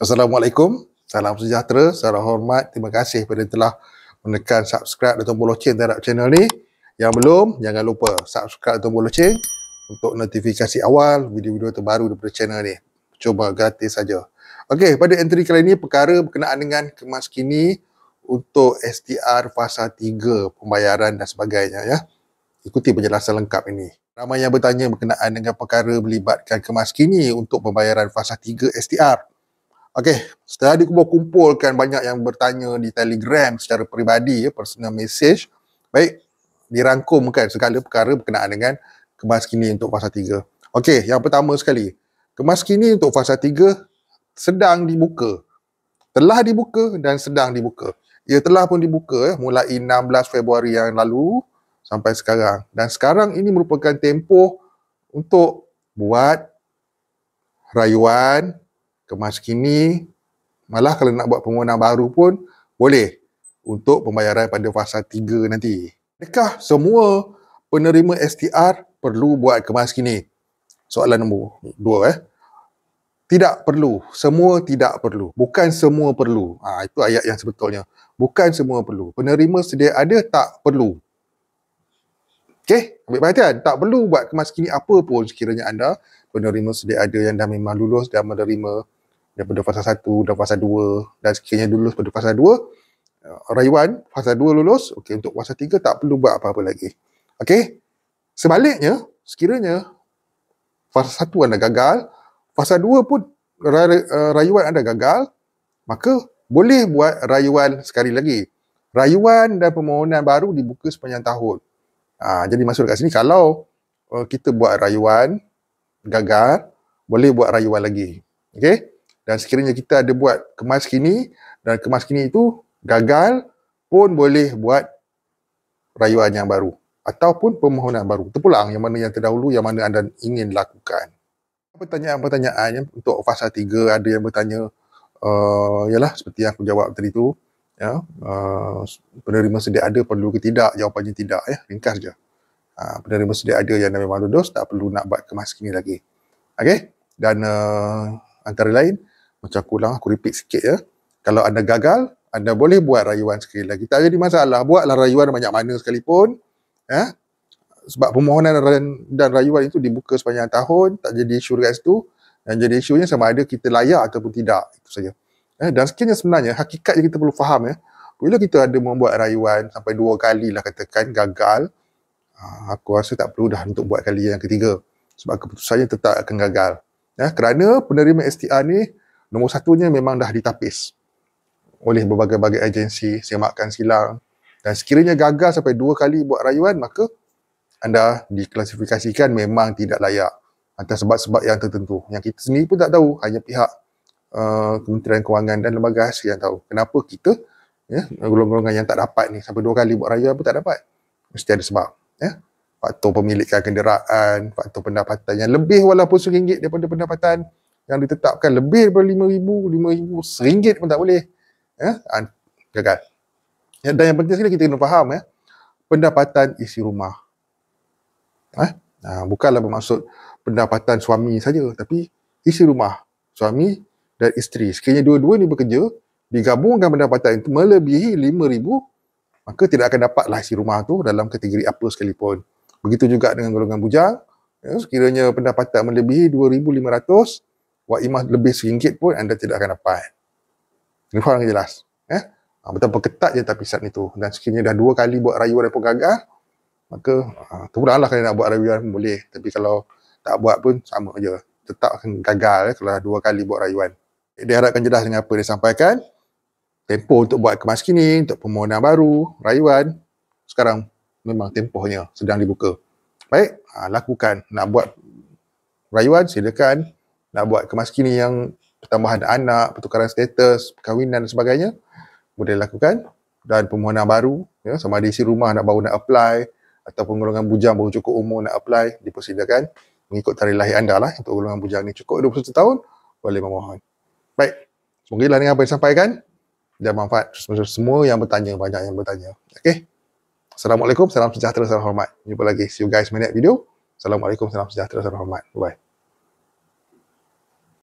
Assalamualaikum, salam sejahtera, salam hormat. Terima kasih kepada telah menekan subscribe dan tombol loceng terhadap channel ni. Yang belum, jangan lupa subscribe tombol loceng untuk notifikasi awal video-video terbaru daripada channel ni. Cuba gratis saja. Okey, pada entry kali ini perkara berkenaan dengan kemas kini untuk STR fasa 3 pembayaran dan sebagainya ya. Ikuti penjelasan lengkap ini. Ramai yang bertanya berkenaan dengan perkara melibatkan kemas kini untuk pembayaran fasa 3 STR. Okey, setelah dikumpulkan banyak yang bertanya di Telegram secara peribadi, personal message. Baik, dirangkumkan segala perkara berkenaan dengan kemas kini untuk fasa 3. Okey, yang pertama sekali, kemas kini untuk fasa 3 sedang dibuka. Telah dibuka dan sedang dibuka. Ia telah pun dibuka mulai 16 Februari yang lalu sampai sekarang. Dan sekarang ini merupakan tempoh untuk buat rayuan kemas kini, malah kalau nak buat permohonan baru pun boleh untuk pembayaran pada fasa 3 nanti. Adakah semua penerima STR perlu buat kemas kini? Soalan nombor 2. Tidak perlu. Semua tidak perlu. Bukan semua perlu. Itu ayat yang sebetulnya. Bukan semua perlu. Penerima sedia ada tak perlu. Okey, ambil perhatian. Tak perlu buat kemas kini apa pun sekiranya anda penerima sedia ada yang dah memang lulus dan menerima daripada fasa 1 dan fasa 2 dan sekiranya lulus pada fasa 2, rayuan fasa 2 lulus, okey, untuk fasa 3 tak perlu buat apa-apa lagi. Okey. Sebaliknya, sekiranya fasa 1 anda gagal, fasa 2 pun rayuan anda gagal, maka boleh buat rayuan sekali lagi. Rayuan dan permohonan baru dibuka sepanjang tahun. Jadi maksud kat sini, kalau kita buat rayuan gagal, boleh buat rayuan lagi. Okey? Dan sekiranya kita ada buat kemas kini dan kemas kini itu gagal, pun boleh buat rayuan yang baru ataupun permohonan baru. Terpulang yang mana yang terdahulu, yang mana anda ingin lakukan. Pertanyaan-pertanyaan untuk fasa 3, ada yang bertanya, ialah seperti yang aku jawab tadi tu, ya, penerima sedia ada perlu ke tidak? Jawapannya tidak, ya, ringkas je. Penerima sedia ada yang memang lulus tak perlu nak buat kemas kini lagi. Okey? Dan antara lain, macam aku ulang, aku repeat sikit ya. Kalau anda gagal, anda boleh buat rayuan sekali lagi. Tak jadi masalah. Buatlah rayuan banyak mana sekalipun. Ya. Sebab permohonan dan rayuan itu dibuka sepanjang tahun. Tak jadi isu dekat situ. Dan jadi isunya sama ada kita layak ataupun tidak. Itu saja. Dan sekiranya sebenarnya, hakikatnya kita perlu faham ya. Bila kita ada membuat rayuan sampai 2 kali lah katakan gagal, aku rasa tak perlu dah untuk buat kali yang ketiga. Sebab keputusannya tetap akan gagal. Ya, kerana penerima STR ni, nombor satunya memang dah ditapis oleh berbagai-bagai agensi, semakan silang. Dan sekiranya gagal sampai 2 kali buat rayuan, maka anda diklasifikasikan memang tidak layak atas sebab-sebab yang tertentu. Yang kita sendiri pun tak tahu, hanya pihak Kementerian Kewangan dan lembaga hasil yang tahu. Kenapa kita, ya, golongan-golongan yang tak dapat ni, sampai 2 kali buat rayuan pun tak dapat. Mesti ada sebab. Ya. Faktor pemilikan kenderaan, faktor pendapatan yang lebih walaupun RM1 daripada pendapatan yang ditetapkan, lebih daripada RM5,000, RM1 pun tak boleh. Ya? Gagal. Ya, dan yang penting sekali kita kena faham, ya, pendapatan isi rumah. Bukanlah bermaksud pendapatan suami saja, tapi isi rumah, suami dan isteri. Sekiranya dua-dua ni bekerja, digabungkan pendapatan itu melebihi RM5,000, maka tidak akan dapatlah isi rumah tu dalam kategori apa sekalipun. Begitu juga dengan golongan bujang. Ya, sekiranya pendapatan melebihi RM2,500, waimah lebih RM1 pun anda tidak akan dapat. Ini faham yang jelas. Ya? Betapa ketat je tapisan itu. Dan sekiranya dah 2 kali buat rayuan dan pun gagal, maka terpulanglah kalau nak buat rayuan pun boleh. Tapi kalau tak buat pun sama je. Tetap akan gagal kalau dah 2 kali buat rayuan. Diharapkan jelas dengan apa disampaikan. Tempoh untuk buat kemas kini, untuk permohonan baru, rayuan, sekarang memang tempohnya sedang dibuka. Baik, lakukan. Nak buat rayuan, silakan. Nak buat kemas kini yang pertambahan anak, pertukaran status, perkahwinan dan sebagainya, boleh lakukan. Dan permohonan baru, ya, sama ada isi rumah nak baru nak apply, ataupun golongan bujang baru cukup umur nak apply, dipersilakan mengikut tarikh lahir anda lah. Untuk golongan bujang ni cukup 21 tahun, boleh memohon. Baik, semoga lah dengan apa yang disampaikan dan manfaat semua yang bertanya, banyak yang bertanya. Okey. Assalamualaikum, salam sejahtera, salam hormat. Jumpa lagi. See you guys in my next video. Assalamualaikum, salam sejahtera, salam hormat. Bye-bye.